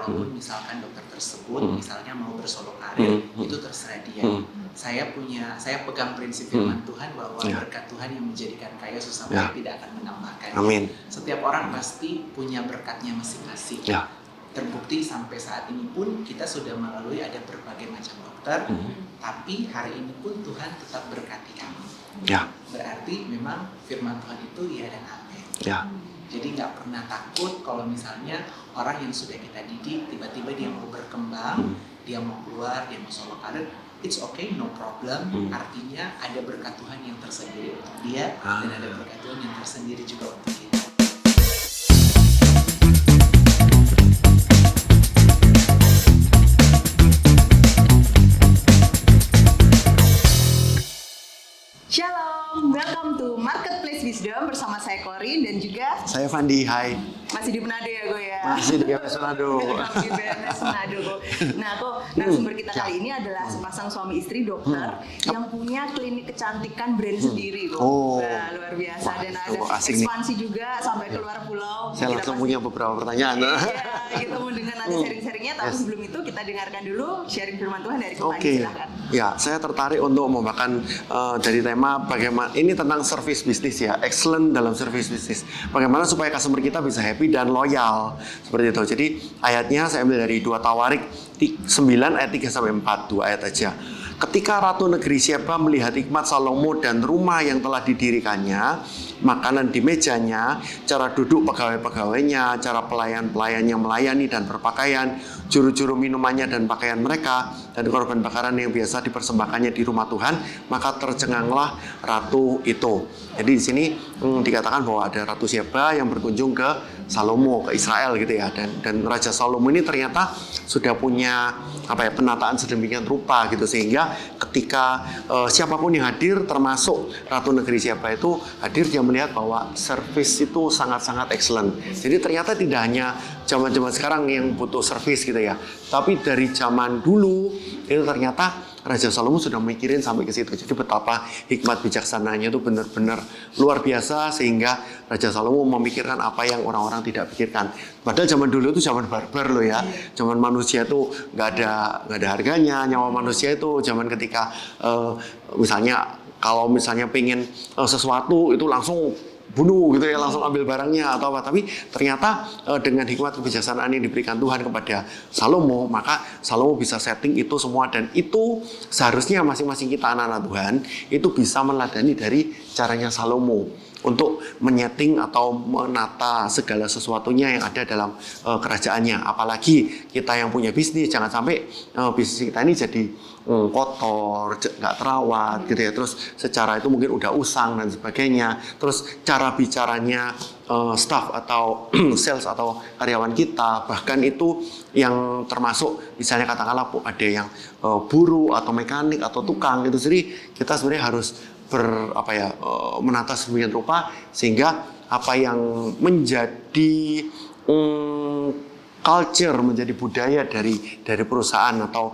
kalaupun misalkan dokter tersebut misalnya mau bersolo karir, itu terserah dia. Saya pegang prinsip firman Tuhan bahwa berkat Tuhan yang menjadikan kaya susah payah tidak akan menambahkan. Amin. Setiap orang pasti punya berkatnya masing-masing. Terbukti sampai saat ini pun kita sudah melalui ada berbagai macam dokter, tapi hari ini pun Tuhan tetap berkati kami. Berarti memang firman Tuhan itu ya dan amin. Jadi nggak pernah takut kalau misalnya orang yang sudah kita didik tiba-tiba dia mau berkembang, dia mau keluar, dia mau solo karir, it's okay, no problem. Artinya ada berkat Tuhan yang tersendiri untuk dia dan ada berkat Tuhan yang tersendiri juga untuk kita. Shalom, welcome to Marketplace Wisdom bersama saya Corin dan juga saya Fandi. Hai. Masih di Manado ya, Go ya? Masih di Manado. Di BMS Manado, Go. Nah, Go, narasumber kita kali ini adalah sepasang suami istri dokter yang punya klinik kecantikan brand sendiri, Go. Nah, luar biasa. Dan ada ekspansi juga sampai keluar pulau. Saya langsung punya beberapa pertanyaan. Iya, kita mau dengar nanti sharing-sharingnya, tapi sebelum itu kita dengarkan dulu sharing firman Tuhan dari Ko Fandi, silakan. Ya, saya tertarik untuk membawakan dari tema bagaimana ini tentang service bisnis ya, excellent dalam service bisnis. Bagaimana supaya customer kita bisa happy dan loyal seperti itu. Jadi ayatnya saya ambil dari 2 Tawarik 9 ayat 3 sampai 4, 2 ayat aja. Ketika Ratu Negeri Sheba melihat hikmat Salomo dan rumah yang telah didirikannya, makanan di mejanya, cara duduk pegawai-pegawainya, cara pelayan-pelayannya melayani dan berpakaian, juru-juru minumannya dan pakaian mereka, dan korban bakaran yang biasa dipersembahkannya di rumah Tuhan, maka tercenganglah ratu itu. Jadi di sini dikatakan bahwa ada Ratu Sheba yang berkunjung ke Salomo, ke Israel gitu ya, dan Raja Salomo ini ternyata sudah punya penataan sedemikian rupa gitu, sehingga ketika siapapun yang hadir termasuk Ratu Negeri Sheba itu hadir, dia melihat bahwa service itu sangat-sangat excellent. Jadi ternyata tidak hanya zaman-zaman sekarang yang butuh service gitu ya, tapi dari zaman dulu itu ternyata Raja Salomo sudah mikirin sampai ke situ. Jadi betapa hikmat bijaksananya itu benar-benar luar biasa, sehingga Raja Salomo memikirkan apa yang orang-orang tidak pikirkan. Padahal zaman dulu itu zaman barbar loh ya. Zaman manusia itu nggak ada harganya. Nyawa manusia itu zaman ketika misalnya kalau misalnya pengen sesuatu itu langsung bunuh gitu ya, langsung ambil barangnya atau apa. Tapi ternyata dengan hikmat kebijaksanaan yang diberikan Tuhan kepada Salomo, maka Salomo bisa setting itu semua, dan itu seharusnya masing-masing kita anak-anak Tuhan itu bisa meladani dari caranya Salomo untuk menyeting atau menata segala sesuatunya yang ada dalam kerajaannya. Apalagi kita yang punya bisnis, jangan sampai bisnis kita ini jadi kotor, nggak terawat gitu ya. Terus secara itu mungkin udah usang dan sebagainya. Terus cara bicaranya staff atau sales atau karyawan kita, bahkan itu yang termasuk misalnya katakanlah ada yang buruh atau mekanik atau tukang itu sendiri, kita sebenarnya harus menata sedemikian rupa sehingga apa yang menjadi culture, menjadi budaya dari perusahaan atau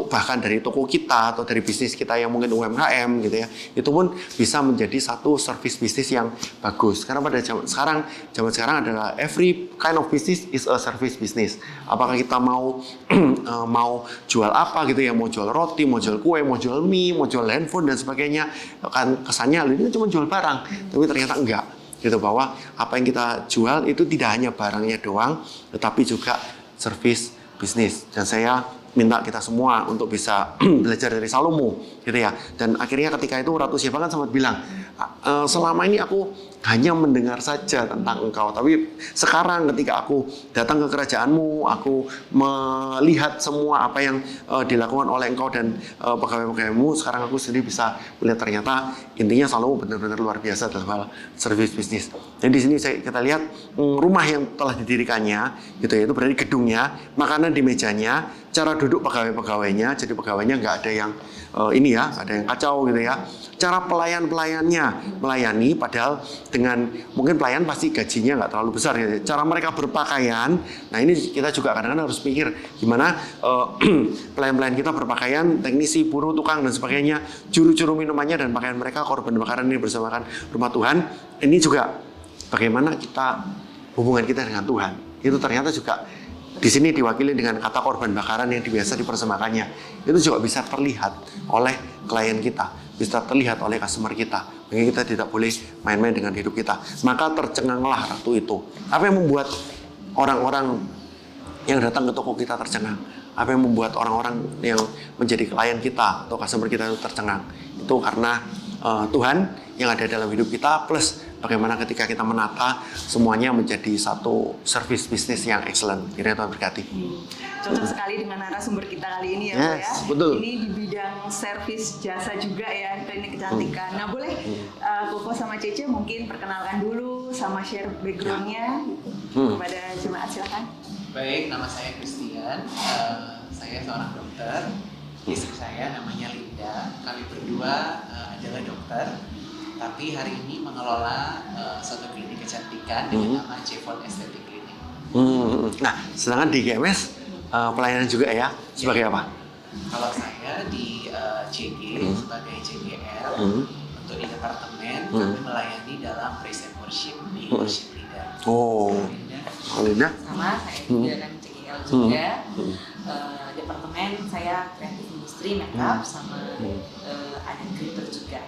bahkan dari toko kita atau dari bisnis kita yang mungkin UMKM gitu ya, itu pun bisa menjadi satu service bisnis yang bagus. Karena pada zaman sekarang adalah every kind of business is a service business. Apakah kita mau jual apa gitu ya, mau jual roti, mau jual kue, mau jual mie, mau jual handphone dan sebagainya, kan kesannya ini cuma jual barang, tapi ternyata enggak. Gitu, bahwa apa yang kita jual itu tidak hanya barangnya doang, tetapi juga service bisnis. Dan saya minta kita semua untuk bisa belajar dari Salomo gitu ya. Dan akhirnya ketika itu Ratu Sheba kan sempat bilang, selama ini aku hanya mendengar saja tentang engkau, tapi sekarang ketika aku datang ke kerajaanmu, aku melihat semua apa yang dilakukan oleh engkau dan pegawai-pegawaimu, sekarang aku sendiri bisa melihat ternyata intinya Salomo benar-benar luar biasa dalam hal service bisnis. Dan di sini kita lihat rumah yang telah didirikannya gitu ya, itu berarti gedungnya, makanan di mejanya, cara duduk pegawai-pegawainya, jadi pegawainya nggak ada yang ada yang kacau gitu ya. Cara pelayan-pelayannya melayani, padahal dengan mungkin pelayan pasti gajinya nggak terlalu besar ya. Cara mereka berpakaian, nah ini kita juga kadang-kadang harus pikir gimana pelayan-pelayan kita berpakaian, teknisi, buruh, tukang dan sebagainya, juru-juru minumannya dan pakaian mereka, korban bakaran ini bersamakan rumah Tuhan. Ini juga bagaimana hubungan kita dengan Tuhan. Itu ternyata juga Di sini diwakili dengan kata korban bakaran yang biasa dipersembahkannya. Itu juga bisa terlihat oleh klien kita, bisa terlihat oleh customer kita. Makanya kita tidak boleh main-main dengan hidup kita. Maka tercenganglah ratu itu. Apa yang membuat orang-orang yang datang ke toko kita tercengang? Apa yang membuat orang-orang yang menjadi klien kita atau customer kita itu tercengang? Itu karena Tuhan yang ada dalam hidup kita, plus bagaimana ketika kita menata semuanya menjadi satu service bisnis yang excellent. Kiranya Tuhan berkati. Cocok sekali dengan narasumber kita kali ini ya, Pak ya. Betul. Ini di bidang servis jasa juga ya, klinik kecantikan. Nah, boleh Koko sama Cece mungkin perkenalkan dulu sama share background-nya kepada jemaat, silakan. Baik, nama saya Christian. Saya seorang dokter. Istri saya namanya Linda. Kami berdua adalah dokter. Tapi hari ini mengelola suatu klinik kecantikan dengan nama Jevon Aesthetic Clinic. Nah, sedangkan di GMS pelayanan juga ya, sebagai apa? Kalau saya di JG sebagai JGL untuk di departemen kami melayani dalam praise and worship di worship leader. Linda? Sama saya juga kan CGL juga. Departemen saya kreatif industri, makeup sama ada creator juga.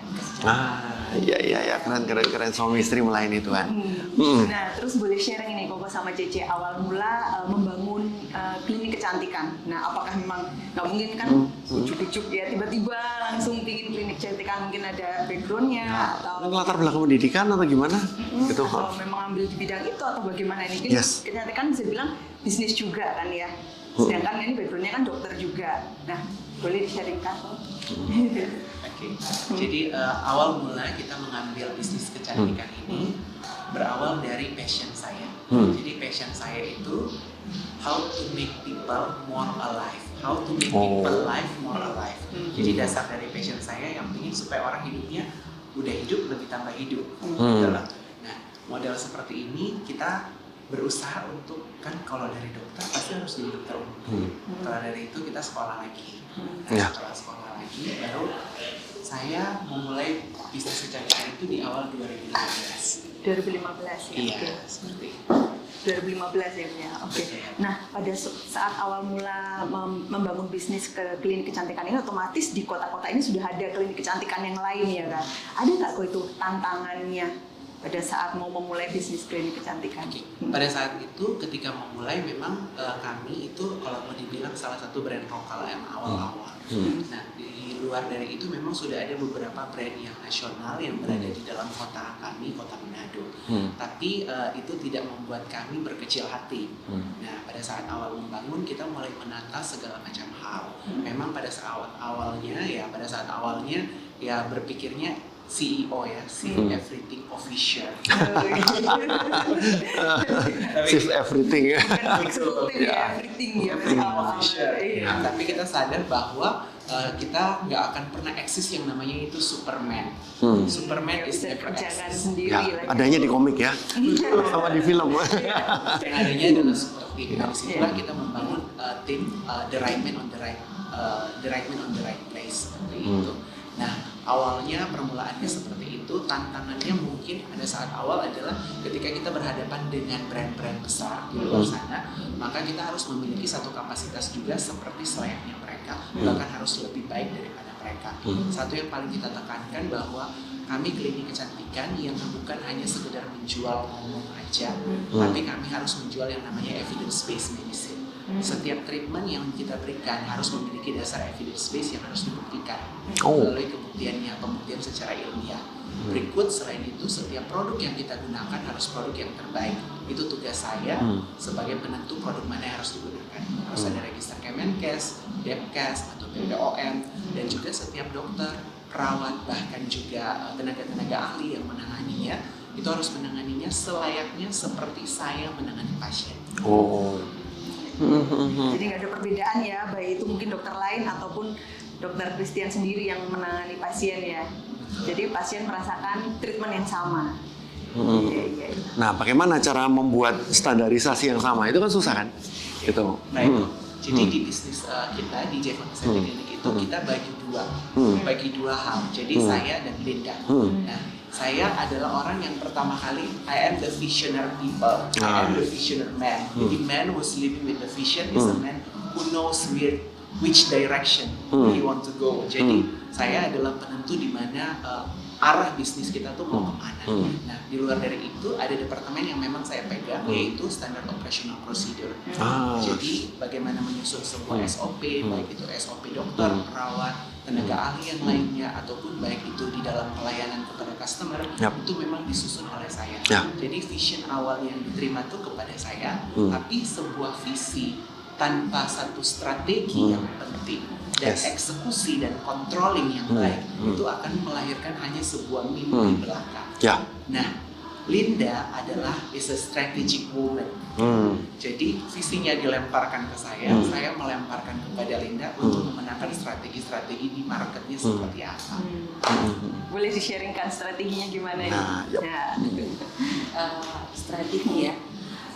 Iya, keren suami istri melayani Tuhan. Nah, terus boleh sharing ini Koko sama Cece awal mula membangun klinik kecantikan. Nah, apakah memang nggak mungkin kan ujuk-ujuk ya tiba-tiba langsung bikin klinik kecantikan, mungkin ada backgroundnya atau latar belakang pendidikan atau gimana? Gitu. Atau memang ambil di bidang itu atau bagaimana ini? Klinik kecantikan bisa bilang bisnis juga kan ya. Sedangkan ini backgroundnya kan dokter juga. Nah, boleh di-sharingkan kok. Oke. Jadi awal mula kita mengambil bisnis kecantikan ini berawal dari passion saya. Jadi passion saya itu how to make people more alive, how to make people life more alive. Jadi dasar dari passion saya yang ingin supaya orang hidupnya udah hidup lebih tambah hidup. Nah, model seperti ini kita berusaha untuk, kan kalau dari dokter pasti harus jadi dokter umum. Kalau dari itu kita sekolah lagi. Setelah sekolah lagi baru saya memulai bisnis kecantikan itu di awal 2015. 2015 ya? Iya, seperti itu. 2015 ya? Oke. Nah, pada saat awal mula membangun bisnis ke klinik kecantikan ini, otomatis di kota-kota ini sudah ada klinik kecantikan yang lain ya kan? Ada nggak kok itu tantangannya pada saat mau memulai bisnis klinik kecantikan? Pada saat itu ketika memulai memang kami itu kalau mau dibilang salah satu brand lokal yang awal-awal. Nah, di luar dari itu memang sudah ada beberapa brand yang nasional yang berada di dalam kota kami, kota Manado. Tapi itu tidak membuat kami berkecil hati. Nah, pada saat awal membangun kita mulai menata segala macam hal. Memang pada saat awalnya ya berpikirnya CEO ya, see everything official. Save everything ya. Everything ya. Official. Tapi kita sadar bahwa kita nggak akan pernah eksis yang namanya itu Superman. Superman is never exist. Ya, adanya di komik ya, sama di film. Yang adanya adalah seperti itu. Dari situlah kita membangun tim the right man on the right place seperti itu. Nah, awalnya permulaannya seperti itu. Tantangannya mungkin pada saat awal adalah ketika kita berhadapan dengan brand-brand besar di luar sana, maka kita harus memiliki satu kapasitas juga seperti selayaknya mereka, bahkan harus lebih baik daripada mereka. Satu yang paling kita tekankan bahwa kami klinik kecantikan yang bukan hanya sekedar menjual ngomong aja, tapi kami harus menjual yang namanya evidence-based medicine. Setiap treatment yang kita berikan harus memiliki dasar evidence base yang harus dibuktikan melalui pembuktian secara ilmiah. Berikut selain itu setiap produk yang kita gunakan harus produk yang terbaik. Itu tugas saya sebagai penentu produk mana yang harus digunakan. Harus ada register Kemenkes, Depkes atau BPOM, dan juga setiap dokter, perawat, bahkan juga tenaga-tenaga ahli yang menanganinya itu harus menanganinya selayaknya seperti saya menangani pasien. Jadi nggak ada perbedaan ya, baik itu mungkin dokter lain ataupun dokter Christian sendiri yang menangani pasien ya. Jadi pasien merasakan treatment yang sama. Nah, bagaimana cara membuat standarisasi yang sama? Itu kan susah kan? Gitu. Jadi di bisnis kita di Jevon Aesthetic Clinic itu kita bagi dua hal. Jadi saya dan Linda. Nah, saya adalah orang yang pertama kali, I am the visionary people, I am the visionary man. Jadi man who's living with the vision is a man who knows which direction he want to go. Jadi saya adalah penentu di mana arah bisnis kita tuh mau kemana. Nah, di luar dari itu ada departemen yang memang saya pegang, yaitu Standard Operational Procedure. Jadi bagaimana menyusun sebuah SOP, baik itu SOP dokter, perawat, tenaga ahli yang lainnya, ataupun baik itu di dalam pelayanan kepada customer, itu memang disusun oleh saya. Jadi vision awal yang diterima tuh kepada saya, tapi sebuah visi tanpa satu strategi yang penting dan eksekusi dan controlling yang baik itu akan melahirkan hanya sebuah mimpi belaka. Nah, Linda is a strategic woman. Jadi visinya dilemparkan ke saya melemparkan kepada Linda untuk memenangkan strategi-strategi di marketnya seperti apa. Boleh di-sharingkan strateginya gimana nih? Strategi ya.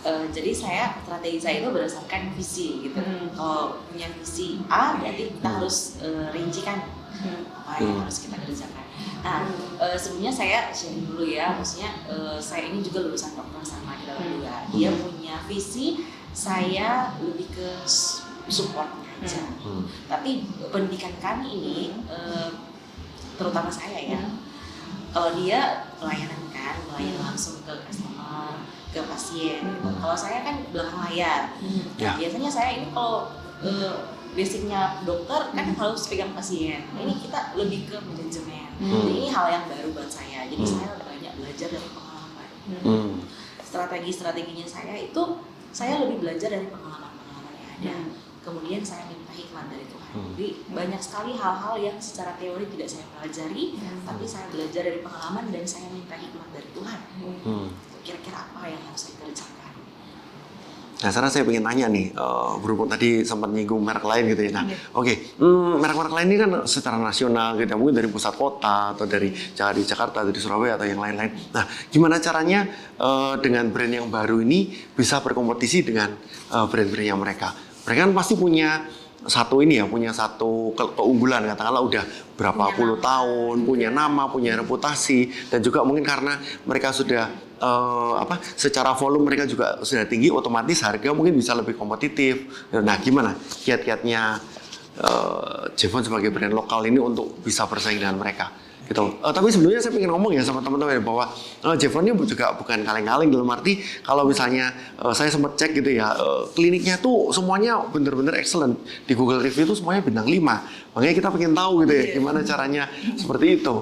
Jadi strategi saya itu berdasarkan visi gitu. Kalau punya visi A berarti kita harus rincikan apa yang harus kita kerjakan. Nah, sebelumnya saya sharing dulu ya, maksudnya saya ini juga lulusan dokter sama kita berdua. Dia punya visi, saya lebih ke supportnya aja. Tapi pendidikan kami ini, terutama saya ya, kalau dia pelayanan langsung ke customer, ke pasien. Kalau saya kan belakang layar. Biasanya saya ini kalau basicnya dokter kan harus pegang pasien. Ini kita lebih ke manajemen. Ini hal yang baru buat saya. Jadi saya banyak belajar dari pengalaman. Strategi-strateginya saya lebih belajar dari pengalaman-pengalaman yang ada. Kemudian saya minta hikmat dari Tuhan. Jadi banyak sekali hal-hal yang secara teori tidak saya pelajari, tapi saya belajar dari pengalaman dan saya minta hikmat dari Tuhan. Kira-kira apa yang harus saya kerjakan? Nah, sekarang saya ingin tanya nih, berhubung tadi sempat nyinggung merek lain gitu ya. Nah, merek-merek lain ini kan secara nasional gitu, mungkin dari pusat kota atau dari Jakarta, dari Surabaya atau yang lain-lain. Nah, gimana caranya dengan brand yang baru ini bisa berkompetisi dengan brand-brandnya mereka? Mereka kan pasti punya satu keunggulan, katakanlah udah berapa puluh tahun, punya nama, punya reputasi, dan juga mungkin karena mereka sudah secara volume mereka juga sudah tinggi, otomatis harga mungkin bisa lebih kompetitif. Nah, gimana kiat-kiatnya Jevon sebagai brand lokal ini untuk bisa bersaing dengan mereka? Gitu. Tapi sebelumnya saya ingin ngomong ya sama teman-teman bahwa Jevon ini juga bukan kaleng-kaleng, dalam arti kalau misalnya saya sempat cek gitu ya, kliniknya tuh semuanya bener-bener excellent. Di Google Review tuh semuanya bintang 5. Makanya kita pengen tahu gitu ya gimana caranya seperti itu.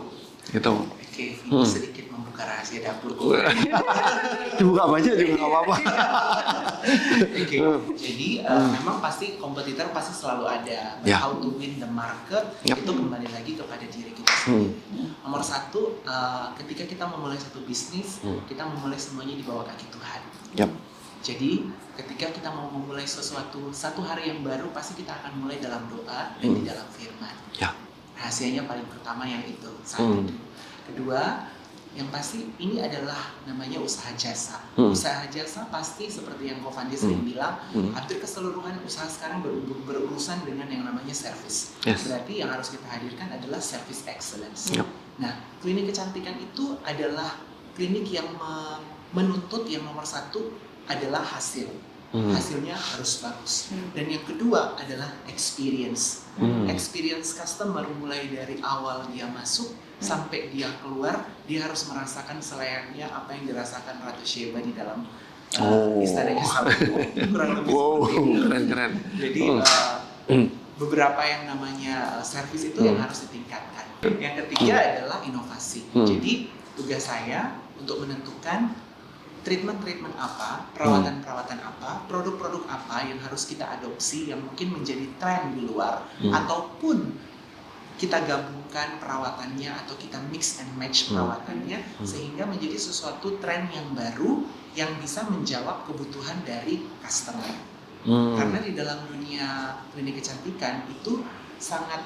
Gitu. Oke, ini sedikit membuka rahasia dapur. Dibuka banyak juga nggak apa-apa. Jadi memang pasti kompetitor pasti selalu ada. How to win the market itu kembali lagi kepada diri kita sendiri. Nomor satu, ketika kita memulai satu bisnis, kita memulai semuanya di bawah kaki Tuhan. Jadi ketika kita mau memulai satu hari yang baru, pasti kita akan mulai dalam doa dan di dalam firman. Rahasianya paling pertama yang itu. Satu. Kedua, yang pasti ini adalah namanya usaha jasa. Usaha jasa pasti seperti yang Ko Fandi sering bilang, hampir keseluruhan usaha sekarang berurusan dengan yang namanya service. Berarti yang harus kita hadirkan adalah service excellence. Nah, klinik kecantikan itu adalah klinik yang menuntut yang nomor satu adalah hasil. Hasilnya harus bagus. Dan yang kedua adalah experience. Experience customer mulai dari awal dia masuk sampai dia keluar, dia harus merasakan selayaknya apa yang dirasakan Ratu Sheba di dalam istananya Salomo. Kurang lebih keren. Jadi beberapa yang namanya service itu yang harus ditingkatkan. Yang ketiga adalah inovasi. Jadi tugas saya untuk menentukan treatment apa, perawatan apa, produk-produk apa yang harus kita adopsi yang mungkin menjadi tren di luar, ataupun kita gabungkan perawatannya atau kita mix and match perawatannya sehingga menjadi sesuatu tren yang baru yang bisa menjawab kebutuhan dari customer. Karena di dalam dunia klinik kecantikan itu sangat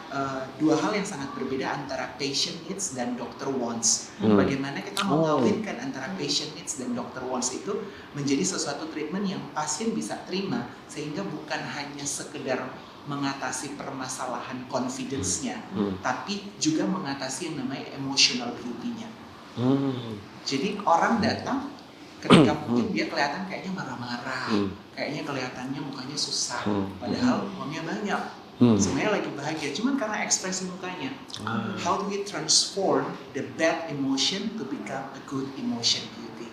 dua hal yang sangat berbeda antara patient needs dan doctor wants. Bagaimana kita mengawinkan antara patient needs dan doctor wants itu menjadi sesuatu treatment yang pasien bisa terima sehingga bukan hanya sekedar mengatasi permasalahan confidence-nya, tapi juga mengatasi yang namanya emotional beauty-nya. Jadi orang datang ketika mungkin dia kelihatan kayaknya marah-marah, kayaknya kelihatannya mukanya susah, padahal uangnya banyak. Sebenarnya lagi bahagia, cuman karena ekspresi mukanya. How do we transform the bad emotion to become a good emotion, beauty?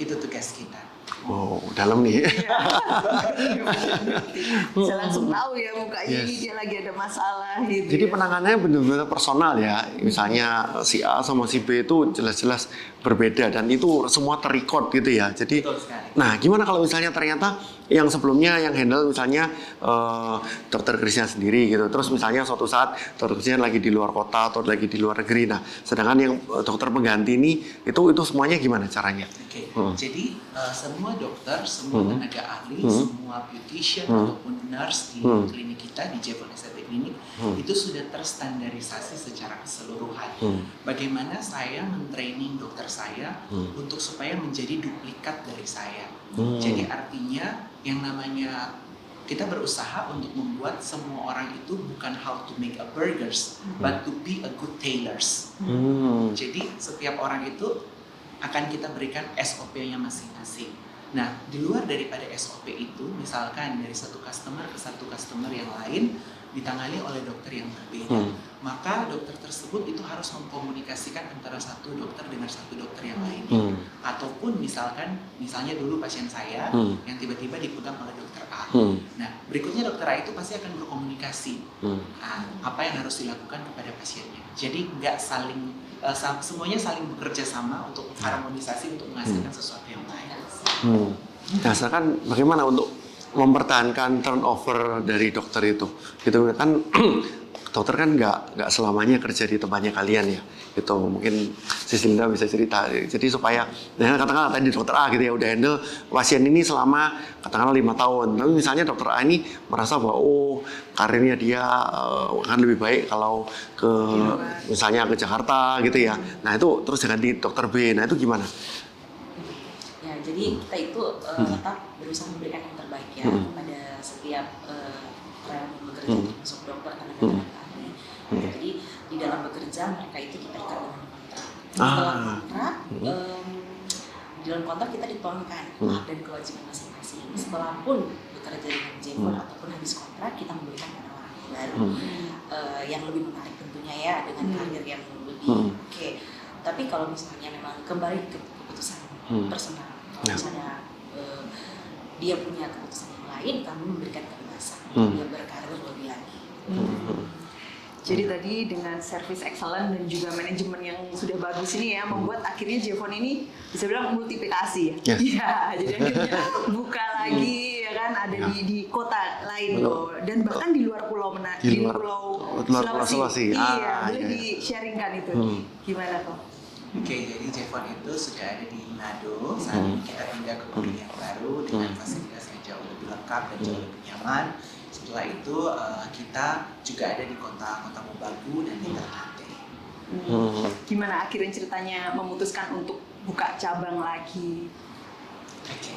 Itu tugas kita. Oh, dalam nih. Saya langsung tahu ya mukanya ini dia lagi ada masalah gitu. Jadi penanganannya benar-benar personal ya. Misalnya si A sama si B itu jelas-jelas berbeda dan itu semua terrecord gitu ya. Jadi, nah gimana kalau misalnya ternyata yang sebelumnya yang handle misalnya dokter Krisnya sendiri gitu. Terus misalnya suatu saat dokter Krisnya lagi di luar kota atau lagi di luar negeri. Nah, sedangkan yang dokter pengganti ini itu semuanya gimana caranya? Oke. Jadi semua dokter, semua tenaga ahli, semua beautician ataupun nurse di klinik kita di Jevon Aesthetic Clinic itu sudah terstandarisasi secara keseluruhan. Bagaimana saya mentraining dokter saya untuk supaya menjadi duplikat dari saya. Jadi artinya yang namanya kita berusaha untuk membuat semua orang itu bukan how to make a burgers, but to be a good tailors. Jadi setiap orang itu akan kita berikan SOP-nya masing-masing. Nah, di luar daripada SOP itu, misalkan dari satu customer ke satu customer yang lain ditangani oleh dokter yang berbeda, maka dokter tersebut itu harus mengkomunikasikan antara satu dokter dengan satu dokter yang lainnya. Ataupun misalnya dulu pasien saya yang tiba-tiba dipegang oleh dokter A. Nah, berikutnya dokter A itu pasti akan berkomunikasi apa yang harus dilakukan kepada pasiennya. Jadi nggak semuanya saling bekerja sama untuk harmonisasi untuk menghasilkan sesuatu yang baik. Nah, sekarang bagaimana untuk mempertahankan turnover dari dokter itu? Gitu kan dokter kan nggak selamanya kerja di tempatnya kalian ya. Itu mungkin Sisinda bisa cerita. Jadi supaya katakanlah tadi dokter A gitu ya udah handle pasien ini selama katakanlah 5 tahun. Tapi misalnya dokter A ini merasa bahwa karirnya dia akan lebih baik kalau ke misalnya ke Jakarta gitu ya. Nah, itu terus ganti dokter B. Nah, itu gimana? Ya, jadi kita itu tetap berusaha memberikan yang terbaik ya kepada setiap orang yang bekerja, termasuk dokter, tenaga ahli. Jadi di dalam bekerja mereka itu kita ikat dengan kontrak. Setelah kontrak, di dalam kontrak kita dituangkan hak dan kewajiban masing-masing. Setelah pun bekerja dengan Jevon ataupun habis kontrak, kita memberikan pada orang baru yang lebih menarik tentunya ya dengan karir yang lebih oke. Tapi kalau misalnya memang kembali ke keputusan personal, kalau misalnya dia punya keputusan yang lain, kami memberikan kebebasan dia berkarir lebih lagi. Jadi tadi dengan service excellent dan juga manajemen yang sudah bagus ini ya membuat akhirnya Jevon ini bisa bilang multiplikasi ya. Iya, jadi akhirnya buka lagi ya kan ada di kota lain loh dan bahkan di luar pulau di pulau Sulawesi. Iya, boleh di-sharingkan itu. Gimana kok? Oke, jadi Jevon itu sudah ada di Manado. Saat ini kita pindah ke gedung yang baru dengan fasilitas yang jauh lebih lengkap dan jauh lebih nyaman. Setelah itu kita juga ada di kota Mobagu dan di Ternate. Gimana akhirnya ceritanya memutuskan untuk buka cabang lagi? Oke.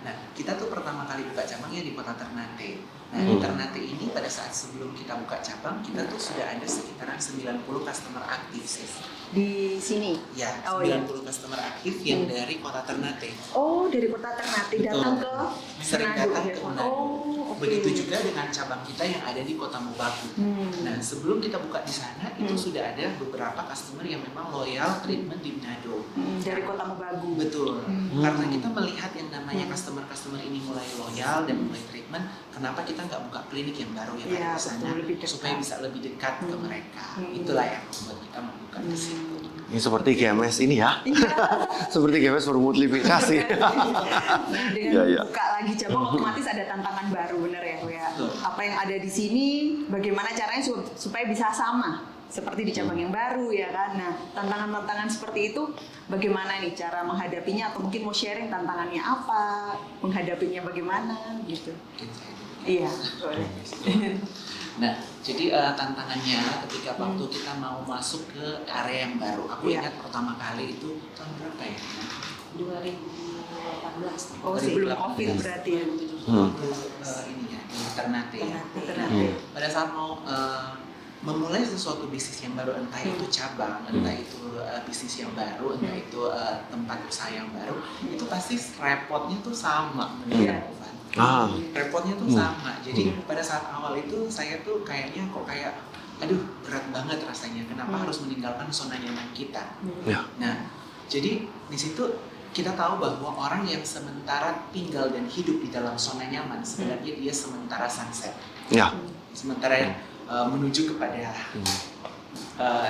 Nah, kita tuh pertama kali buka cabangnya di kota Ternate. Nah, di Ternate ini pada saat sebelum kita buka cabang, kita tuh sudah ada sekitaran 90 customer aktif sih. Di sini? Ya, 90 customer aktif yang dari kota Ternate. Oh, dari kota Ternate datang ke sering datang ke Manado. Oh, Begitu juga dengan cabang kita yang ada di kota Mobagu. Nah, sebelum kita buka di sana, itu sudah ada beberapa customer yang memang loyal treatment di Manado. Dari kota Mobagu. Betul. Karena kita melihat yang namanya customer ini mulai loyal dan mulai treatment, kenapa kita nggak buka klinik yang baru yang ada di sana supaya bisa lebih dekat ke mereka. Itulah yang membuat kita membuka di situ. Ini seperti GMS ini ya. Seperti GMS bermultiplikasi. Nah, dengan buka lagi cabang otomatis ada tantangan baru, bener ya, ya. Apa yang ada di sini, bagaimana caranya supaya bisa sama seperti di cabang yang baru ya kan. Nah, tantangan-tantangan seperti itu bagaimana nih cara menghadapinya atau mungkin mau sharing tantangannya apa, menghadapinya bagaimana gitu. Iya, boleh. Nah, jadi tantangannya ketika waktu kita mau masuk ke area yang baru, aku ingat pertama kali itu tahun berapa ya? 2018. Oh, sebelum COVID berarti ya. Ininya di Ternate ya. Pada saat mau memulai sesuatu bisnis yang baru, entah itu cabang, entah itu bisnis yang baru, entah itu tempat usaha yang baru, itu pasti repotnya tuh sama menurut Tuhan. Repotnya tuh sama. Jadi pada saat awal itu saya tuh kayaknya kok kayak aduh berat banget rasanya. Kenapa harus meninggalkan zona nyaman kita? Nah, jadi di situ kita tahu bahwa orang yang sementara tinggal dan hidup di dalam zona nyaman sebenarnya dia sementara sunset. Sementara menuju kepada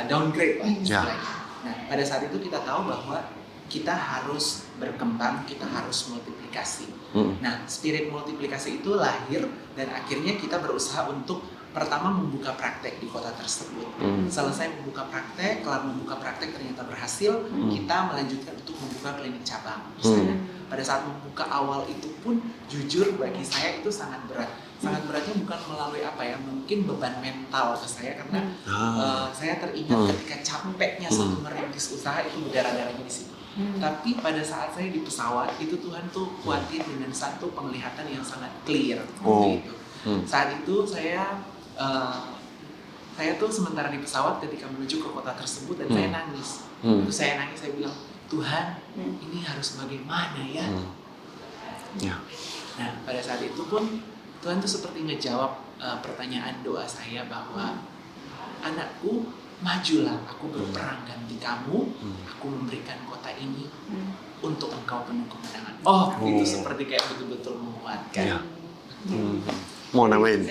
downgrade lah istilahnya. Nah, pada saat itu kita tahu bahwa kita harus berkembang, kita harus multiplikasi. Nah, spirit multiplikasi itu lahir dan akhirnya kita berusaha untuk pertama membuka praktek di kota tersebut. Selesai membuka praktek, kelar membuka praktek ternyata berhasil, kita melanjutkan untuk membuka klinik cabang di sana. Pada saat membuka awal itu pun jujur bagi saya itu sangat berat. Sangat beratnya bukan melalui apa ya, mungkin beban mental ke saya karena saya teringat ketika capeknya satu merintis usaha itu berdarah-darahnya di situ. Tapi pada saat saya di pesawat itu Tuhan tuh kuatin dengan satu penglihatan yang sangat clear gitu. Saat itu saya tuh sementara di pesawat ketika menuju ke kota tersebut dan saya nangis. Terus saya nangis, saya bilang, Tuhan, ini harus bagaimana ya? Nah, pada saat itu pun Tuhan tuh seperti ngejawab pertanyaan doa saya bahwa anakku, majulah, aku berperang ganti kamu, aku memberikan kota ini untuk engkau penuh kemenangan. Itu seperti kayak betul-betul menguatkan. Mau namain?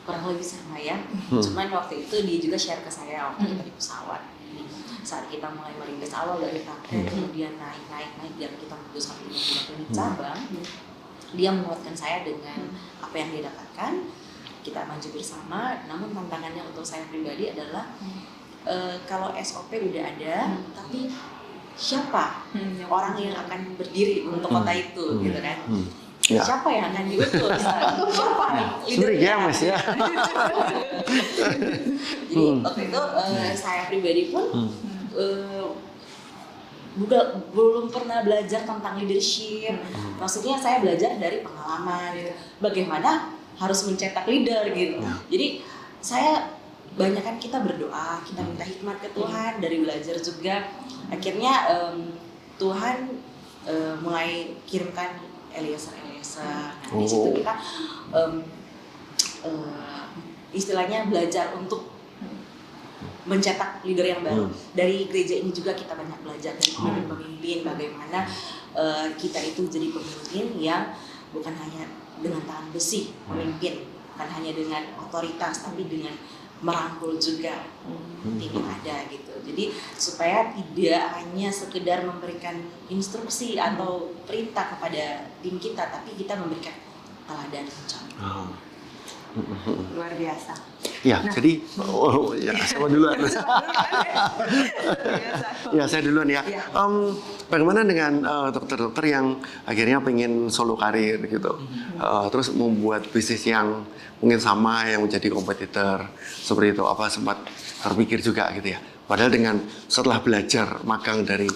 Kurang lebih sama ya. Cuman waktu itu dia juga share ke saya waktu kita di pesawat. Saat kita mulai merintis awal dari praktek, kemudian naik dan kita memutuskan untuk membuka klinik cabang, dia menguatkan saya dengan apa yang dia dapatkan. Kita maju bersama, namun tantangannya untuk saya pribadi adalah kalau SOP udah ada, tapi siapa orang yang akan berdiri untuk kota itu, gitu kan? Siapa yang akan diutus? Siapa? Sebenarnya mas ya. Jadi waktu itu saya pribadi pun belum pernah belajar tentang leadership. Maksudnya saya belajar dari pengalaman gitu. Bagaimana harus mencetak leader gitu. Jadi saya banyakkan kita berdoa, kita minta hikmat ke Tuhan, dari belajar juga. Akhirnya Tuhan mulai kirimkan Eliezer. Nah, di situ kita istilahnya belajar untuk mencetak leader yang baru. Dari gereja ini juga kita banyak belajar dari pemimpin, bagaimana kita itu jadi pemimpin yang bukan hanya dengan tangan besi memimpin, bukan hanya dengan otoritas, tapi dengan merangkul juga tim yang ada gitu. Jadi supaya tidak hanya sekedar memberikan instruksi atau perintah kepada tim kita, tapi kita memberikan teladan contoh. Luar biasa. Ya, nah, jadi sama duluan. Saya duluan ya. Bagaimana dengan dokter-dokter yang akhirnya pengen solo karir gitu, terus membuat bisnis yang mungkin sama yang menjadi kompetitor seperti itu, apa sempat terpikir juga gitu ya? Padahal dengan setelah belajar magang dari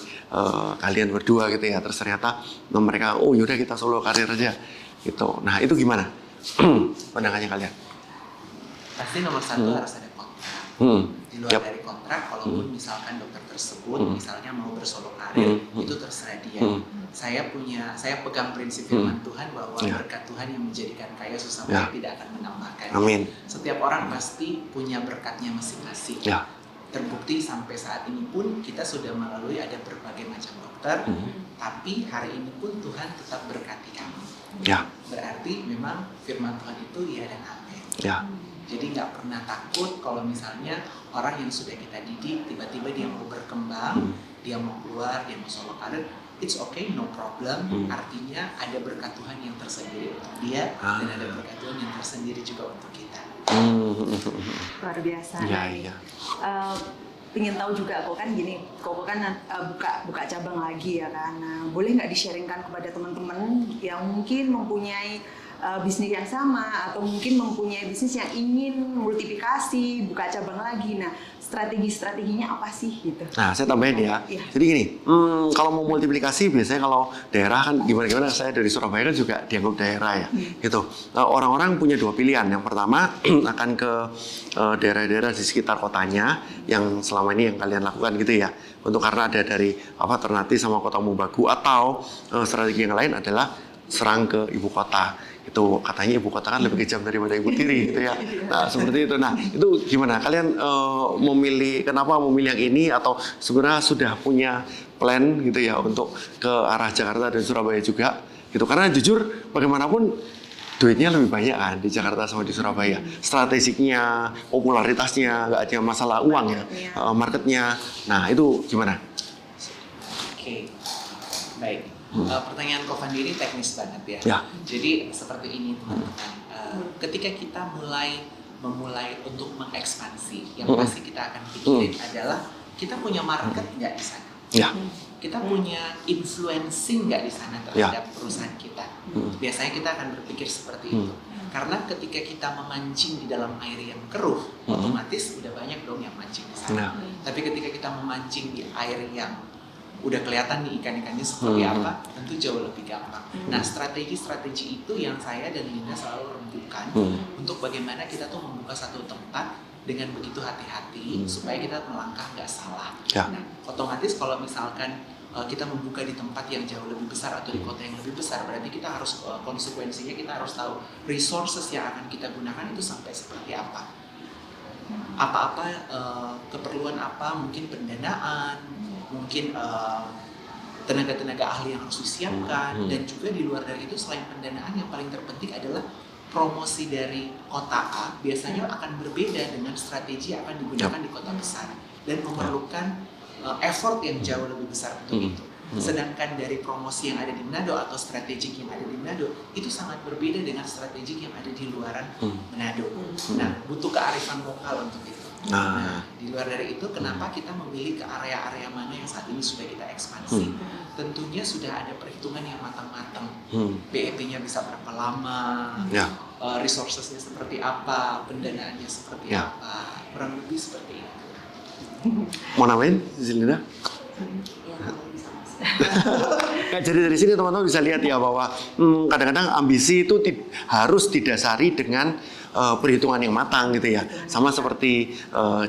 kalian berdua gitu ya, terus ternyata mereka yaudah kita solo karir aja gitu. Nah itu gimana pandangannya kalian? Pasti nomor satu harus ada kontrak. Di luar dari kontrak, kalaupun misalkan dokter tersebut misalnya mau bersolo karir, itu terserah dia. Saya pegang prinsip firman Tuhan bahwa berkat Tuhan yang menjadikan kaya susah payah tidak akan menambahkan. Amin. Setiap orang pasti punya berkatnya masing-masing. Terbukti sampai saat ini pun kita sudah melalui ada berbagai macam dokter, tapi hari ini pun Tuhan tetap berkati kami. Berarti memang firman Tuhan itu ya dan amin. Jadi nggak pernah takut kalau misalnya orang yang sudah kita didik tiba-tiba dia mau berkembang, dia mau keluar, dia mau solo karir, it's okay, no problem. Artinya ada berkat Tuhan yang tersendiri untuk dia dan ada berkat Tuhan yang tersendiri juga untuk kita. Luar biasa. Pengen tahu juga kok kan gini, kok kan buka cabang lagi ya kan. Nah, boleh nggak di-sharingkan kepada teman-teman yang mungkin mempunyai bisnis yang sama atau mungkin mempunyai bisnis yang ingin multiplikasi, buka cabang lagi. Nah, strategi-strateginya apa sih gitu? Nah, saya tambahin ya. Iya. Jadi gini, kalau mau multiplikasi biasanya kalau daerah kan gimana-gimana, saya dari Surabaya kan juga dianggap daerah ya. Gitu. Nah, orang-orang punya dua pilihan. Yang pertama akan ke daerah-daerah di sekitar kotanya yang selama ini yang kalian lakukan gitu ya. Untuk karena ada dari Ternate sama Kota Mobagu, atau strategi yang lain adalah serang ke ibu kota. Itu katanya ibu kota kan lebih kejam daripada ibu tiri gitu ya. Nah, seperti itu. Nah, itu gimana? Kalian kenapa memilih yang ini, atau sebenarnya sudah punya plan gitu ya untuk ke arah Jakarta dan Surabaya juga gitu. Karena jujur bagaimanapun duitnya lebih banyak kan di Jakarta sama di Surabaya. Strateginya, popularitasnya, nggak hanya masalah uang ya, marketnya. Nah, itu gimana? Oke, baik. Pertanyaan Kofandi ini teknis banget ya. Jadi seperti ini teman-teman. Ketika kita memulai untuk mengekspansi, yang pasti kita akan pikirin adalah kita punya market nggak di sana. Kita punya influencing nggak di sana terhadap perusahaan kita. Biasanya kita akan berpikir seperti itu. Karena ketika kita memancing di dalam air yang keruh, otomatis udah banyak dong yang mancing di sana. Tapi ketika kita memancing di air yang udah kelihatan nih ikan-ikannya seperti apa, tentu jauh lebih gampang. Nah, strategi-strategi itu yang saya dan Linda selalu rembukan untuk bagaimana kita tuh membuka satu tempat dengan begitu hati-hati supaya kita melangkah nggak salah. Nah, otomatis kalau misalkan kita membuka di tempat yang jauh lebih besar atau di kota yang lebih besar, berarti kita harus konsekuensinya kita harus tahu resources yang akan kita gunakan itu sampai seperti apa. Keperluan apa, mungkin pendanaan, mungkin tenaga-tenaga ahli yang harus disiapkan, dan juga di luar dari itu selain pendanaan yang paling terpenting adalah promosi dari kota A biasanya akan berbeda dengan strategi yang akan digunakan di kota besar dan memerlukan effort yang jauh lebih besar untuk itu. Sedangkan dari promosi yang ada di Manado atau strategi yang ada di Manado itu sangat berbeda dengan strategi yang ada di luaran Manado. Nah, butuh kearifan lokal untuk itu. Nah, di luar dari itu, kenapa kita memilih ke area-area mana yang saat ini sudah kita ekspansi? Tentunya sudah ada perhitungan yang matang-matang. BEP-nya bisa berapa lama, resources-nya seperti apa, pendanaannya seperti apa, kurang lebih seperti itu. Mau namain, Zilina? Jadi dari sini teman-teman bisa lihat ya bahwa kadang-kadang ambisi itu harus didasari dengan perhitungan yang matang gitu ya. Sama seperti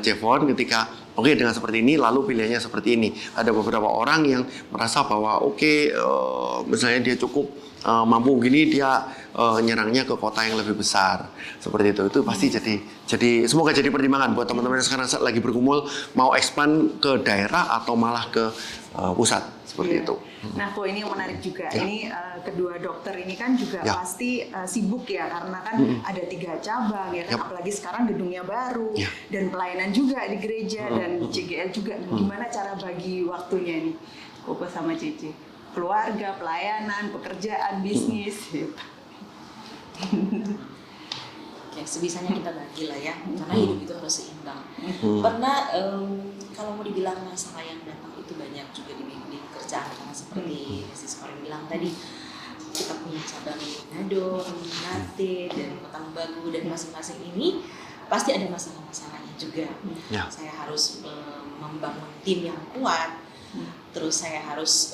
Jevon ketika dengan seperti ini lalu pilihannya seperti ini. Ada beberapa orang yang merasa bahwa misalnya dia cukup mampu gini, dia nyerangnya ke kota yang lebih besar seperti itu pasti jadi semoga jadi pertimbangan buat teman-teman yang sekarang lagi bergumul mau expand ke daerah atau malah ke pusat seperti itu. Nah, kok ini yang menarik juga. Ini kedua dokter ini kan juga pasti sibuk ya karena kan ada 3 cabang ya kan, apalagi sekarang gedungnya baru dan pelayanan juga di gereja dan CGL juga. Gimana cara bagi waktunya nih, Koko sama Cici? Keluarga, pelayanan, pekerjaan, bisnis. Ya, sebisanya kita bagi lah ya, karena hidup itu harus seimbang. Pernah kalau mau dibilang masalah yang datang itu banyak juga di kerjaan, karena seperti Sis Korin bilang tadi, kita punya cabang di Manado, Ternate, dan Kota Mobagu, dan masing-masing ini pasti ada masalah-masalahnya juga. Saya harus membangun tim yang kuat, terus saya harus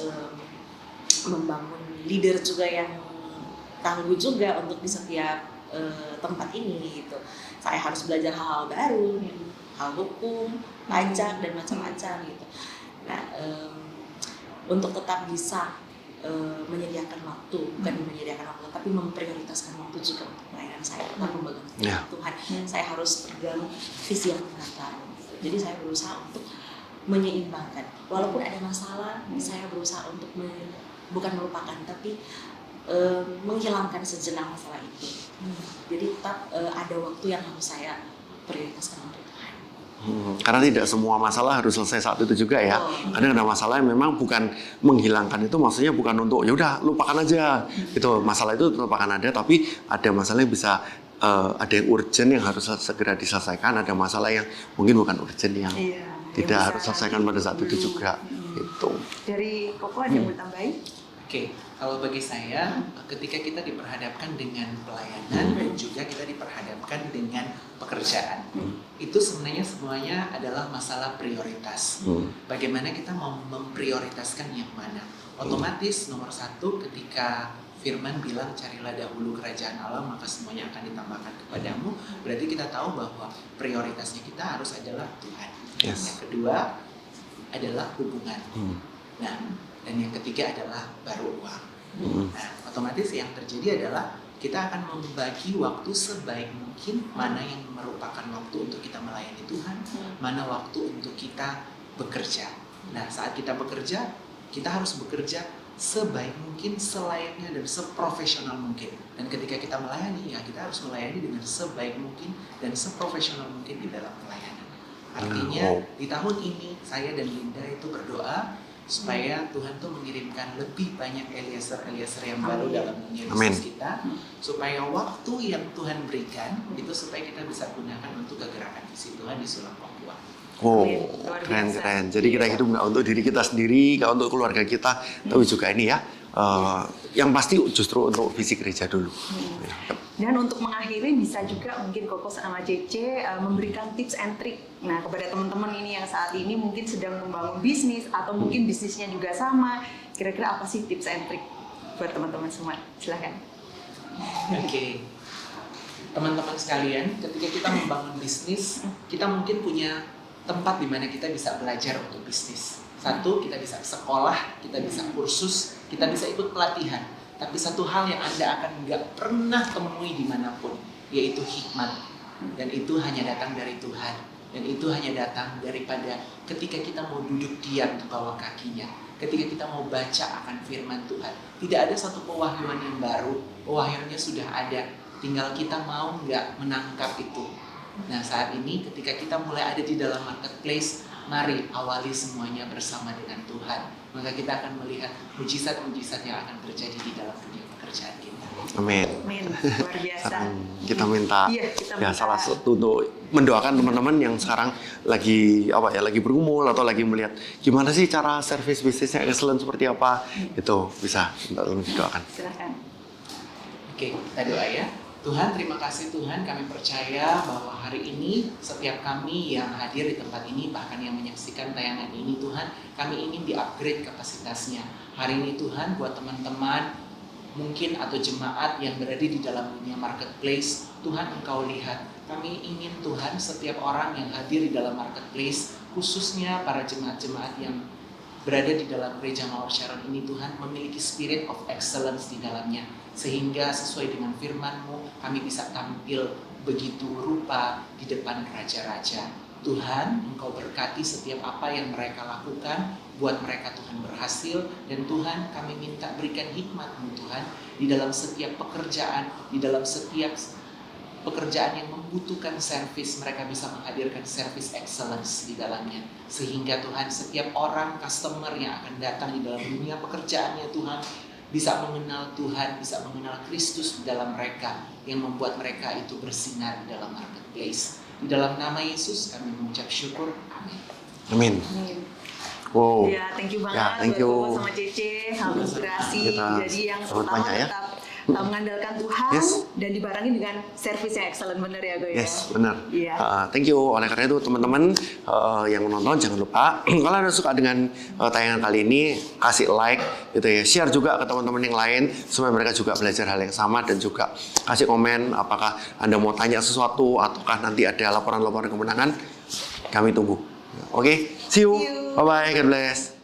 membangun leader juga yang tangguh juga untuk di setiap tempat ini gitu. Saya harus belajar hal-hal baru, hal hukum, pajak dan macam-macam gitu. Nah, untuk tetap bisa menyediakan waktu, bukan menyediakan waktu, tapi memprioritaskan waktu juga untuk pelayanan saya, tetap memegang Tuhan. Saya harus pegang visi yang matang. Jadi saya berusaha untuk menyeimbangkan. Walaupun ada masalah, saya berusaha untuk bukan melupakan, tapi menghilangkan sejenak masalah itu. Jadi tetap ada waktu yang harus saya prioritaskan untuk Tuhan. Karena tidak semua masalah harus selesai saat itu juga ya. Kadang ada masalah yang memang bukan menghilangkan, itu maksudnya bukan untuk ya udah lupakan aja. Gitu. Masalah itu tetap akan ada, tapi ada masalah yang bisa ada yang urgent yang harus segera diselesaikan, ada masalah yang mungkin bukan urgent yang tidak harus selesaikan pada saat itu juga. Gitu. Dari Koko ada yang mau tambahin? Oke, kalau bagi saya, ketika kita diperhadapkan dengan pelayanan dan juga kita diperhadapkan dengan pekerjaan, itu sebenarnya semuanya adalah masalah prioritas. Bagaimana kita mau memprioritaskan yang mana? Otomatis nomor satu, ketika Firman bilang carilah dahulu kerajaan Allah maka semuanya akan ditambahkan kepadamu, berarti kita tahu bahwa prioritasnya kita harus adalah Tuhan. Yes. Yang kedua adalah hubungan. Nah, dan yang ketiga adalah baru uang. Nah, otomatis yang terjadi adalah kita akan membagi waktu sebaik mungkin, mana yang merupakan waktu untuk kita melayani Tuhan, mana waktu untuk kita bekerja. Nah, saat kita bekerja, kita harus bekerja sebaik mungkin, selayaknya dan seprofesional mungkin. Dan ketika kita melayani, ya kita harus melayani dengan sebaik mungkin dan seprofesional mungkin di dalam pelayanan. Artinya di tahun ini saya dan Linda itu berdoa supaya Tuhan tuh mengirimkan lebih banyak Eliezer yang baru dalam dunia bisnis kita, supaya waktu yang Tuhan berikan itu supaya kita bisa gunakan untuk kegerakan visi Tuhan di Sulang Papua. Wow, keren. Jadi kita hidup nggak untuk diri kita sendiri, nggak untuk keluarga kita, tapi juga ini ya, yang pasti justru untuk visi gereja dulu. Dan untuk mengakhiri bisa juga mungkin Koko sama Cece memberikan tips and trick. Nah, kepada teman-teman ini yang saat ini mungkin sedang membangun bisnis atau mungkin bisnisnya juga sama, kira-kira apa sih tips and trick buat teman-teman semua? Silakan. Oke. Teman-teman sekalian, ketika kita membangun bisnis, kita mungkin punya tempat di mana kita bisa belajar untuk bisnis. Satu, kita bisa sekolah, kita bisa kursus, kita bisa ikut pelatihan. Tapi satu hal yang Anda akan nggak pernah temui dimanapun, yaitu hikmat. Dan itu hanya datang dari Tuhan. Dan itu hanya datang daripada ketika kita mau duduk diam di bawah kakinya. Ketika kita mau baca akan firman Tuhan. Tidak ada satu pewahyuan yang baru. Pewahyuannya sudah ada. Tinggal kita mau nggak menangkap itu. Nah, saat ini ketika kita mulai ada di dalam marketplace, mari awali semuanya bersama dengan Tuhan. Maka kita akan melihat mujizat-mujizat yang akan terjadi di dalam dunia pekerjaan kita. Amin. Luar biasa. Kita minta, kita minta salah satu untuk mendoakan teman-teman yang sekarang lagi lagi bergumul atau lagi melihat gimana sih cara service bisnisnya excellent seperti apa, itu bisa tolong didoakan. Silakan. Oke, kita doa ya. Tuhan, terima kasih Tuhan, kami percaya bahwa hari ini setiap kami yang hadir di tempat ini, bahkan yang menyaksikan tayangan ini Tuhan, kami ingin di-upgrade kapasitasnya. Hari ini Tuhan, buat teman-teman mungkin atau jemaat yang berada di dalam dunia marketplace, Tuhan Engkau lihat, kami ingin Tuhan setiap orang yang hadir di dalam marketplace, khususnya para jemaat-jemaat yang berada di dalam gereja Mawar Sharon ini Tuhan, memiliki spirit of excellence di dalamnya. Sehingga sesuai dengan firman-Mu, kami bisa tampil begitu rupa di depan raja-raja. Tuhan, Engkau berkati setiap apa yang mereka lakukan, buat mereka Tuhan berhasil. Dan Tuhan, kami minta berikan hikmat-Mu Tuhan, di dalam setiap pekerjaan, di dalam setiap pekerjaan yang membutuhkan servis, mereka bisa menghadirkan service excellence di dalamnya. Sehingga Tuhan, setiap orang customer yang akan datang di dalam dunia pekerjaannya Tuhan, bisa mengenal Tuhan, bisa mengenal Kristus di dalam mereka, yang membuat mereka itu bersinar di dalam marketplace. Di dalam nama Yesus kami mengucap syukur. Amin. Amin. Wow. Ya, thank you banget thank buat you. Koko sama Cece, salam inspirasi. Jadi yang pertama tetap mengandalkan Tuhan dan dibarengi dengan servis yang excellent, bener ya Go ya? Yes, benar. Yeah. Thank you. Oleh karena itu teman-teman yang menonton jangan lupa kalau Anda suka dengan tayangan kali ini, kasih like gitu ya, share juga ke teman-teman yang lain supaya mereka juga belajar hal yang sama, dan juga kasih komen apakah Anda mau tanya sesuatu ataukah nanti ada laporan-laporan kemenangan, kami tunggu. Oke, see you. Bye bye, God bless.